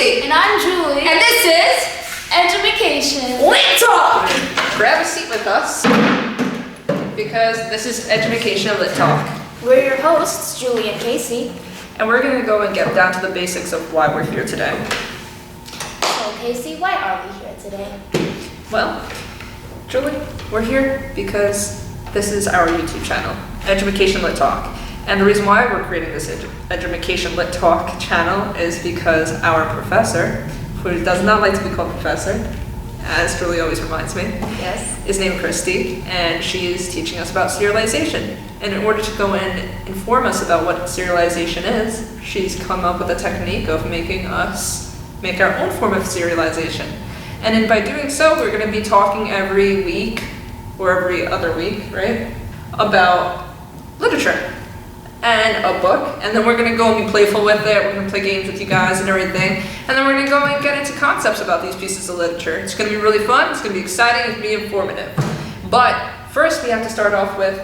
Casey. And I'm Julie. And this is Edumecation. Lit Talk. Grab a seat with us because this is Edumecation Lit Talk. We're your hosts, Julie and Casey. And we're going to go and get down to the basics of why we're here today. So, Casey, why are we here today? Well, Julie, we're here because this is our YouTube channel, Edumecation Lit Talk. And the reason why we're creating this Edumecation Lit Talk channel is because our professor, who does not like to be called professor, as Julie always reminds me, Yes. is named Christy, and she is teaching us about serialization. And in order to go and inform us about what serialization is, she's come up with a technique of making us make our own form of serialization. And then by doing so, we're going to be talking every week, or every other week, right, about literature and a book, and then we're going to go and be playful with it. We're going to play games with you guys and everything, and then we're going to go and get into concepts about these pieces of literature. It's going to be really fun, it's going to be exciting, it's going to be informative. But first we have to start off with,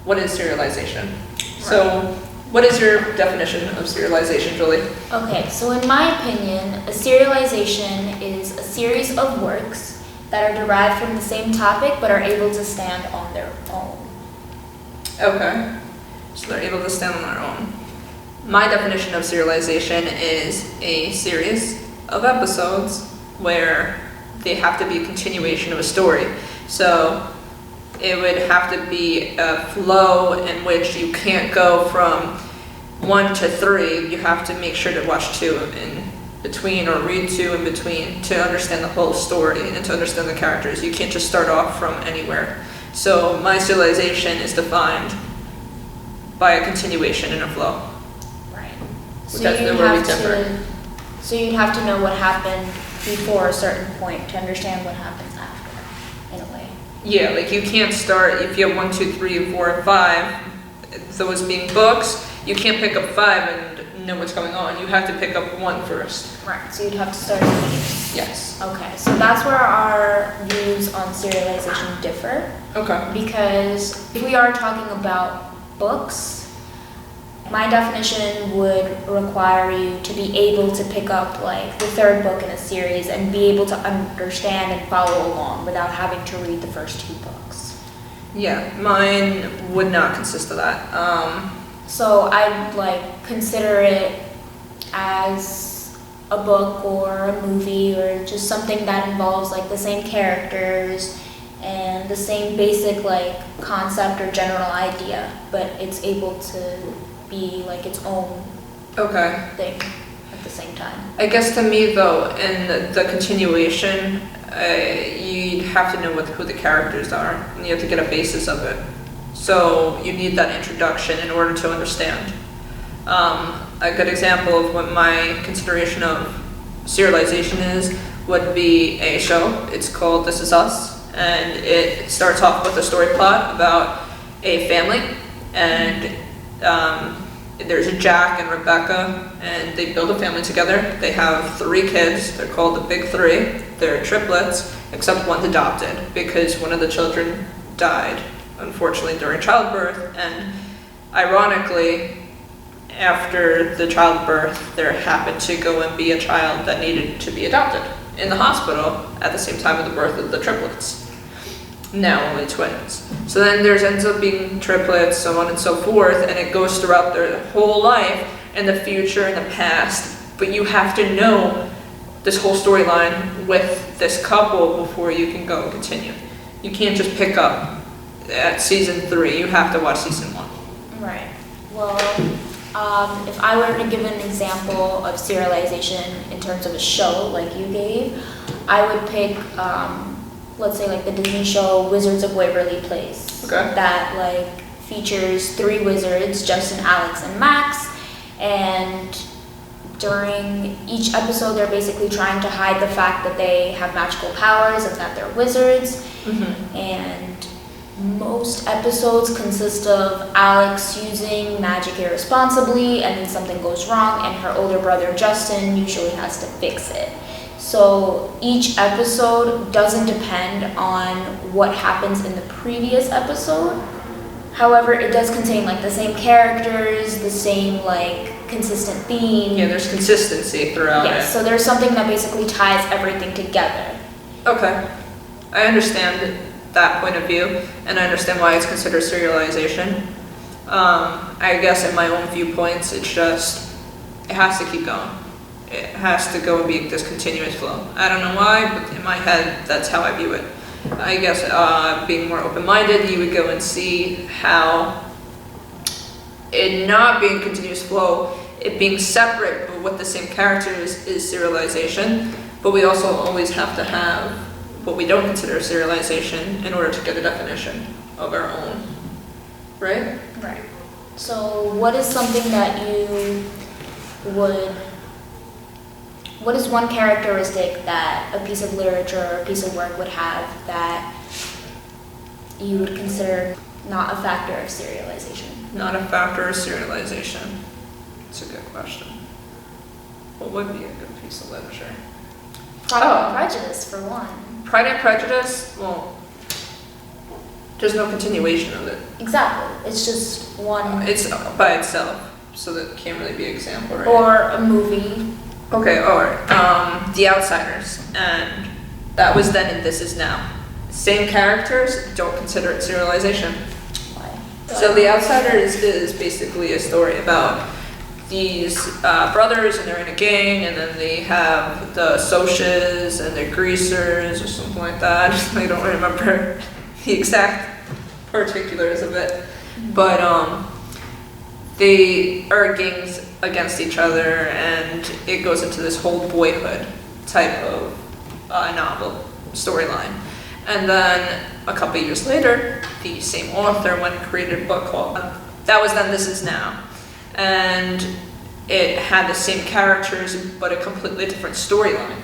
what is serialization? Right. So what is your definition of serialization, Julie? Okay, so in my opinion, a serialization is a series of works that are derived from the same topic but are able to stand on their own. Okay. So they're able to stand on their own. My definition of serialization is a series of episodes where they have to be a continuation of a story. So it would have to be a flow in which you can't go from 1 to 3. You have to make sure to watch 2 in between, or read 2 in between, to understand the whole story and to understand the characters. You can't just start off from anywhere. So my serialization is defined by a continuation in a flow. Right. So that's where we differ. So you'd have to know what happened before a certain point to understand what happens after, in a way. Yeah, like you can't start, if you have 1, 2, 3, 4, and 5, those being books, you can't pick up 5 and know what's going on. You have to pick up 1 first. Right, so you'd have to start at the beginning. Yes. Okay, so that's where our views on serialization differ. Okay. Because if we are talking about books, my definition would require you to be able to pick up like the 3rd book in a series and be able to understand and follow along without having to read the first 2 books. Yeah, mine would not consist of that. So I'd like consider it as a book or a movie or just something that involves like the same characters and the same basic like concept or general idea, but it's able to be like its own thing at the same time. I guess to me though, in the continuation, you'd have to know who the characters are, and you have to get a basis of it. So you need that introduction in order to understand. A good example of what my consideration of serialization is would be a show. It's called This Is Us. And it starts off with a story plot about a family, and there's a Jack and Rebecca, and they build a family together. They have 3 kids. They're called the Big 3. They're triplets, except one's adopted because one of the children died, unfortunately, during childbirth. And ironically, after the childbirth, there happened to go and be a child that needed to be adopted in the hospital at the same time of the birth of the triplets. Now only twins. So then there ends up being triplets, so on and so forth, and it goes throughout their whole life, in the future, in the past. But you have to know this whole storyline with this couple before you can go and continue. You can't just pick up at season 3. You have to watch season 1. Right. Well, if I were to give an example of serialization in terms of a show like you gave, I would pick let's say like the Disney show Wizards of Waverly Place. Okay. That like features 3 wizards, Justin, Alex, and Max, and during each episode they're basically trying to hide the fact that they have magical powers and that they're wizards. Mm-hmm. And most episodes consist of Alex using magic irresponsibly, and then something goes wrong and her older brother Justin usually has to fix it. So each episode doesn't depend on what happens in the previous episode. However, it does contain like the same characters, the same like consistent theme. Yeah, there's consistency throughout it. Yes, so there's something that basically ties everything together. Okay. I understand that point of view, and I understand why it's considered serialization. I guess in my own viewpoints, it's just, it has to keep going. It has to go and be this continuous flow. I don't know why, but in my head, that's how I view it. I guess being more open-minded, you would go and see how it not being continuous flow, it being separate but with the same characters is serialization, but we also always have to have what we don't consider serialization in order to get a definition of our own, right? Right. So what is something that you would, what is one characteristic that a piece of literature or a piece of work would have that you would consider not a factor of serialization? Not a factor of serialization. It's a good question. What would be a good piece of literature? Pride and Prejudice, for one. Pride and Prejudice? Well, there's no continuation of it. Exactly. It's just one. It's by itself, so that can't really be an example, right? Or a movie. Okay, alright. The Outsiders, and that was then and this is now. Same characters, don't consider it serialization. Why? So The Outsiders is basically a story about these brothers, and they're in a gang, and then they have the Socias and the Greasers or something like that. I don't remember the exact particulars of it, but they are gangs against each other, and it goes into this whole boyhood type of novel storyline. And then a couple years later, the same author went and created a book called That Was Then, This Is Now. And it had the same characters, but a completely different storyline.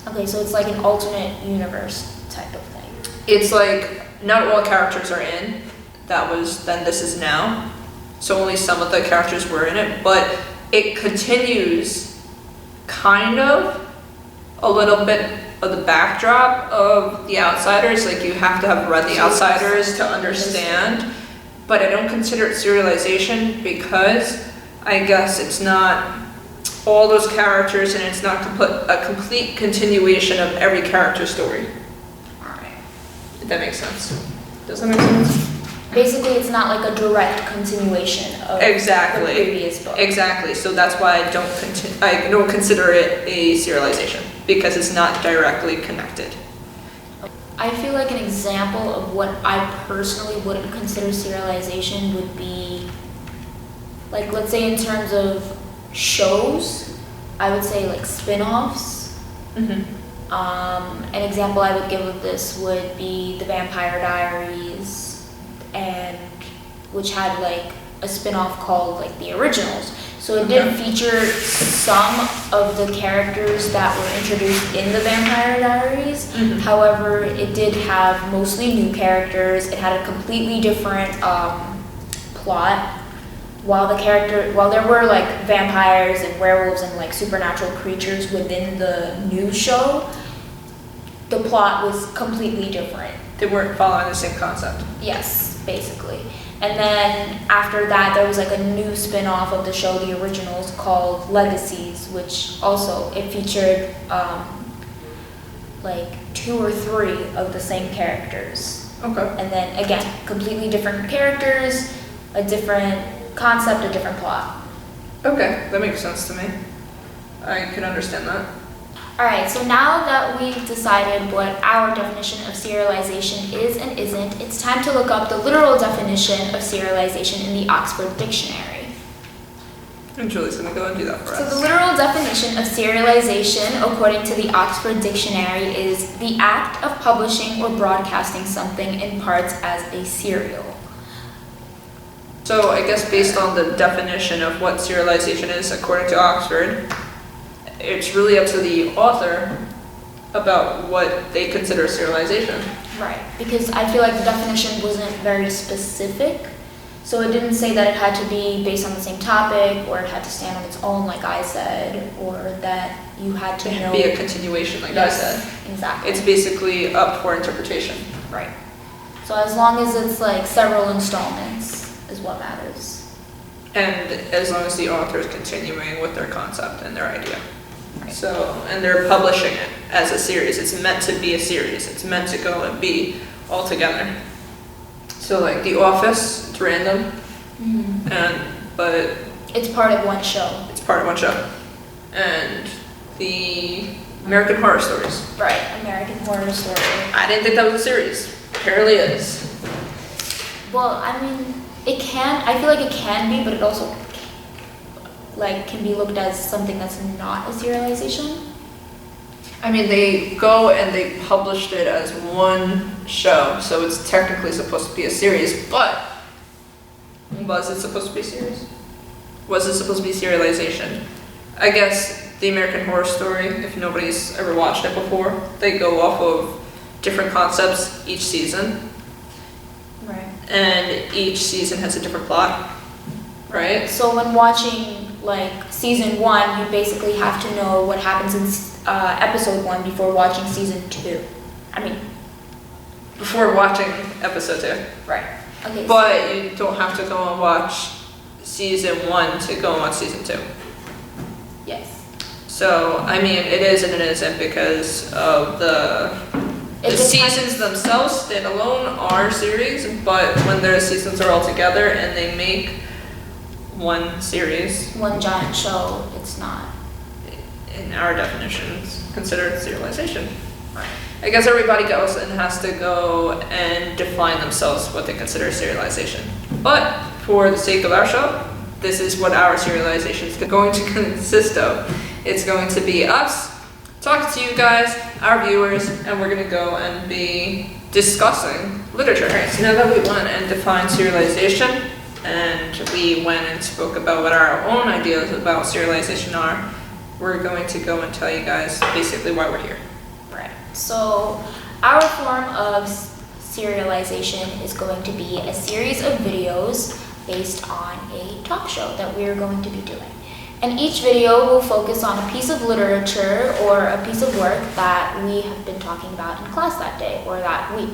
Okay, so it's like an alternate universe type of thing. It's like, not all characters are in That Was Then, This Is Now. So only some of the characters were in it, but it continues kind of a little bit of the backdrop of The Outsiders. Like, you have to have read The Outsiders to understand, but I don't consider it serialization because I guess it's not all those characters, and it's not a complete continuation of every character story. Alright. If that makes sense. Does that make sense? Basically, it's not like a direct continuation of the previous book. Exactly. So that's why I don't consider it a serialization, because it's not directly connected. I feel like an example of what I personally wouldn't consider serialization would be, like, let's say in terms of shows, I would say like spin-offs. Mm-hmm. An example I would give of this would be The Vampire Diaries, and which had like a spin-off called like The Originals. So it did feature some of the characters that were introduced in The Vampire Diaries. Mm-hmm. However, it did have mostly new characters. It had a completely different plot. While there were like vampires and werewolves and like supernatural creatures within the new show, the plot was completely different. They weren't following the same concept. Yes, basically. And then after that, there was like a new spin-off of the show, The Originals, called Legacies, which also, it featured like 2 or 3 of the same characters. Okay. And then again, completely different characters, a different concept, a different plot. Okay, that makes sense to me. I can understand that. Alright, so now that we've decided what our definition of serialization is and isn't, it's time to look up the literal definition of serialization in the Oxford Dictionary. And Julie's gonna go and do that for us. So the literal definition of serialization, according to the Oxford Dictionary, is the act of publishing or broadcasting something in parts as a serial. So I guess based on the definition of what serialization is according to Oxford, it's really up to the author about what they consider serialization. Right, because I feel like the definition wasn't very specific, so it didn't say that it had to be based on the same topic, or it had to stand on its own, like I said, or that you had to know. Be a continuation, like I said. Exactly. It's basically up for interpretation. Right. So as long as it's like several installments is what matters. And as long as the author is continuing with their concept and their idea. Right. So, and they're publishing it as a series. It's meant to be a series. It's meant to go and be all together. So like The Office, it's random, but it's part of one show. it's part of one show. And the American Horror Stories. Right, American Horror Story. I didn't think that was a series. Apparently it is. Well, I mean, I feel like it can be, but it also like can be looked as something that's not a serialization. I mean, they go and they published it as one show, so it's technically supposed to be a series, but was it supposed to be a series? Was it supposed to be serialization? I guess the American Horror Story, if nobody's ever watched it before, they go off of different concepts each season. Right. And each season has a different plot, right? So when watching like season 1, you basically have to know what happens in episode 1 before watching season 2. I mean, Before watching episode 2. right. Okay. But you don't have to go and watch season 1 to go and watch season 2. Yes. So, I mean, it is and it isn't because of the seasons themselves stand alone are series, but when their seasons are all together and they make one series, One giant show, it's not. in our definitions, considered serialization. I guess everybody goes and has to go and define themselves what they consider serialization. But for the sake of our show, this is what our serialization is going to consist of. It's going to be us talking to you guys, our viewers, and we're going to go and be discussing literature. Alright, so now that we went and defined serialization, and we went and spoke about what our own ideas about serialization are, we're going to go and tell you guys basically why we're here. Right. So our form of serialization is going to be a series of videos based on a talk show that we're going to be doing. And each video will focus on a piece of literature or a piece of work that we have been talking about in class that day or that week.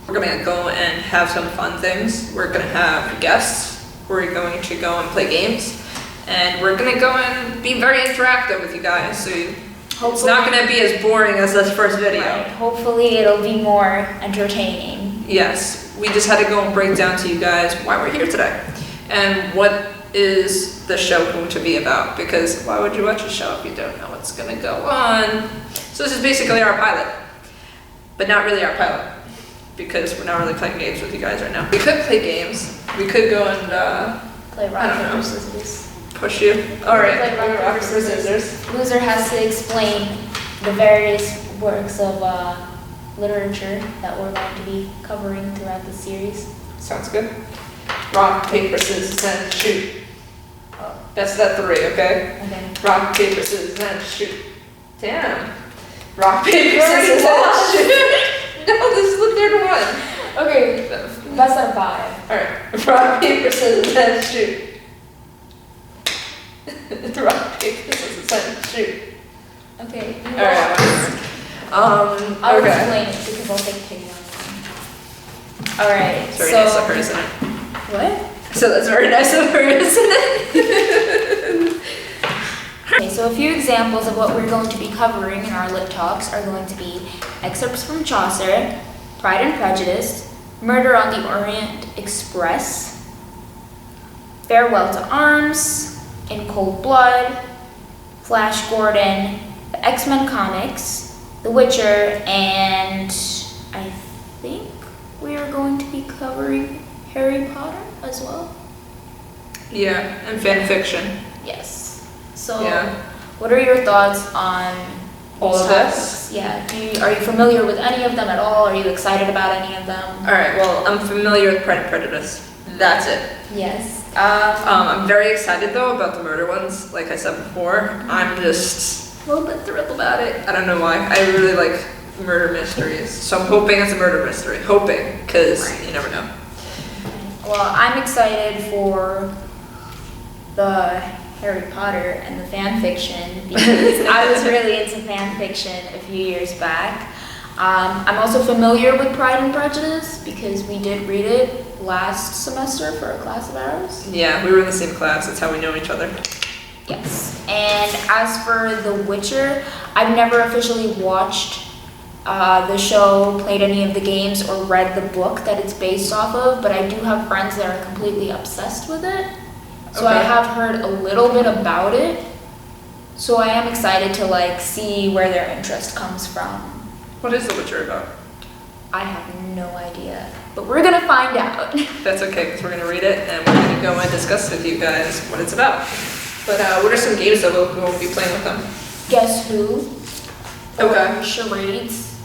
We're going to go and have some fun things. We're going to have guests. We're going to go and play games. And we're going to go and be very interactive with you guys. So it's not going to be as boring as this first video. Right. Hopefully it'll be more entertaining. Yes, we just had to go and break down to you guys why we're here today. And what is the show going to be about? Because why would you watch a show if you don't know what's going to go on? So this is basically our pilot. But not really our pilot. Because we're not really playing games with you guys right now. We could play games. We could go and Play rock, paper, scissors. push you. Alright, Play rock, paper, scissors. Loser has to explain the various works of literature that we're going to be covering throughout the series. Sounds good. Rock, paper, scissors, and shoot. That's that 3, okay? Okay. Rock, paper, scissors, and shoot. Damn. Rock, paper, scissors, and shoot. No, this is the third one. Okay, that's at 5. Alright. Rock, paper, scissors, and shoot. Rock, paper, scissors, and shoot. Okay. Alright. I'll Okay. explain it because I'll take pity on you. Alright, It's very so... nice of her, isn't it? What? So that's very nice of her, isn't it? Okay, so a few examples of what we're going to be covering in our lit talks are going to be excerpts from Chaucer, Pride and Prejudice, Murder on the Orient Express, Farewell to Arms, In Cold Blood, Flash Gordon, the X-Men comics, The Witcher, and I think we are going to be covering Harry Potter as well. Yeah, and fan fiction. Yes. So, Yeah. what are your thoughts on All these of topics? this? Yeah. Are you familiar with any of them at all? Are you excited about any of them? Alright, well, I'm familiar with Pride and Prejudice. That's it. Yes. I'm very excited though about the murder ones, like I said before. I'm just a little bit thrilled about it. I don't know why. I really like murder mysteries. So I'm hoping it's a murder mystery. Hoping, because you never know. Well, I'm excited for the Harry Potter and the fan fiction because I was really into fan fiction a few years back. I'm also familiar with Pride and Prejudice because we did read it last semester for a class of ours. Yeah, we were in the same class. That's how we know each other. Yes. And as for The Witcher, I've never officially watched the show, played any of the games, or read the book that it's based off of, but I do have friends that are completely obsessed with it. So I have heard a little bit about it. So I am excited to like see where their interest comes from. What is The Witcher about? I have no idea, but we're gonna find out. That's okay, because we're going to read it, and we're going to go and discuss with you guys what it's about. But what are some games that we'll be playing with them? Guess who? Okay. Or charades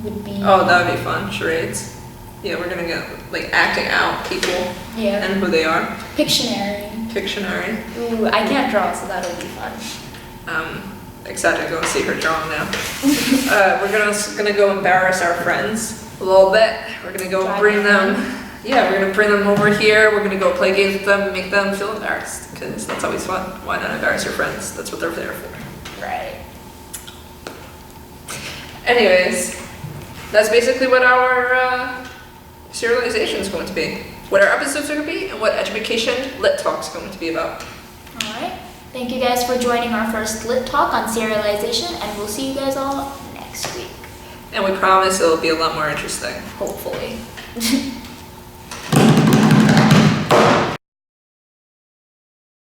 would be. Oh, that would be fun. Charades. Yeah, we're going to get, like, acting out people Yeah. and who they are. Pictionary. Pictionary. Ooh, I can't draw, so that'll be fun. Excited to go and see her drawing now. We're gonna go embarrass our friends a little bit. We're gonna go bring them. Yeah, we're gonna bring them over here. We're gonna go play games with them and make them feel embarrassed, because that's always fun. Why not embarrass your friends? That's what they're there for. Right. Anyways, that's basically what our serialization is going to be. What our episodes are going to be, and what Edumecation Lit Talk is going to be about. All right. Thank you guys for joining our first Lit Talk on serialization, and we'll see you guys all next week. And we promise it'll be a lot more interesting. Hopefully.